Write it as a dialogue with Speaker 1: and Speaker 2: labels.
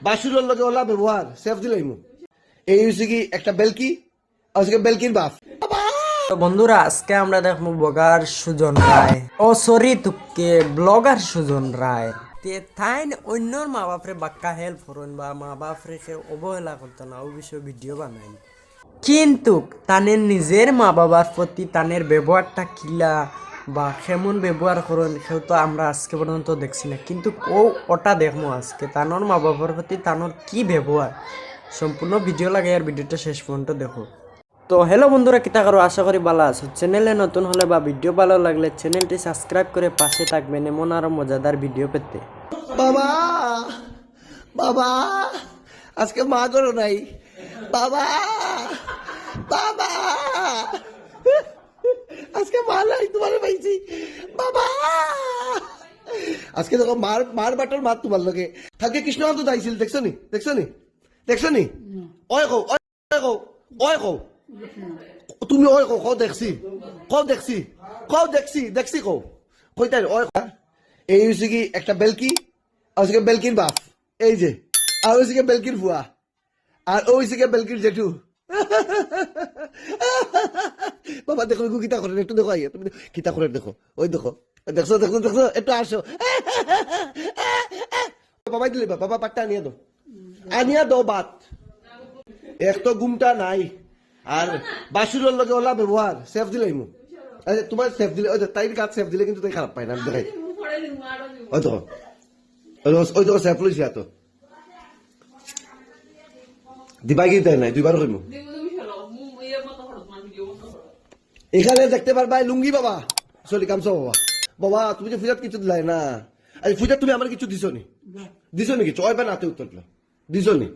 Speaker 1: বাসুরের লগে ওলা ব্যবহার সেফ দিলাইমু এই হচ্ছে কি একটা বেলকি আজকে বেলকির বাপ।
Speaker 2: তো বন্ধুরা আজকে আমরা দেখবো ব্লগার সুজন রায় ও সরি তুকে ব্লগার সুজন রায় তে তাইন অন্যর মা বাপরে বাক্কা হেল্প করুন বা মা বাপরে অবহেলা করতো না ও বিষয়ে ভিডিও বানাইন, কিন্তু তানের নিজের মা বাবার প্রতি তানের ব্যবহারটা কিলা বা কেমন ব্যবহার করেন সেও তো আমরা আজকে পর্যন্ত দেখছি না, কিন্তু ওটা দেখবো আজকে তানোর মা বাবার প্রতি তানোর কি ব্যবহার। সম্পূর্ণ ভিডিও লাগে আর ভিডিওটা শেষ পর্যন্ত দেখো। তো হ্যালো বন্ধুরা, কিতা করো, আশা করি ভালো আছো। চ্যানেলে নতুন হলে বা ভিডিও ভালো লাগলে চ্যানেলটি সাবস্ক্রাইব করে পাশে থাকবেন এমন আরো মজাদার ভিডিও পেতে।
Speaker 1: বাবা বাবা আজকে মা করো নাই বাবা বাবা আজকে মা নাই তোমার পাইছি বাবা। আজকে দেখো মার মার বাটার মার তোমার লগে থাকে কৃষ্ণকান্ত দাইছিল দেখছো নি দেখছো নি ওই কও ওই কও তুমি ওই কও দেখছি কও কইতাই ওই এই হচ্ছে কি একটা বেলকি আজকে বেলকির বাপ এই যে, আর ওই থেকে বেলকির ফুয়া আর ওই থেকে বেলকির জেঠু। বাবা দেখো কিতা করেন একটু দেখো আইয়া তুমি কিতা করেন দেখো ওই দেখো দেখছো একটু আসো বাবাই দিলে বাবা পাটটা আনিয়া দাও বাত এক তো ঘুমটা নাই আর বাসুরের লগে ওলা ব্যবহার সেফ দিলাইমু তোমার সেফ দিলে ওই তাইর কাজ সেফ দিলে কিন্তু তাই খারাপ পায় না দেখাই ওই তো সেফ লইছি এত দিবাই কি তাই নাই দুইবার কইমু এখানে দেখতে পারবা লুঙ্গি বাবা চলি কামছো বাবা বাবা তুমি যে পূজাত কিছু দিলাই না আজ পূজাত তুমি আমার কিছু দিছো নি কিছু ওই বা নাতে উত্তর দিছো নি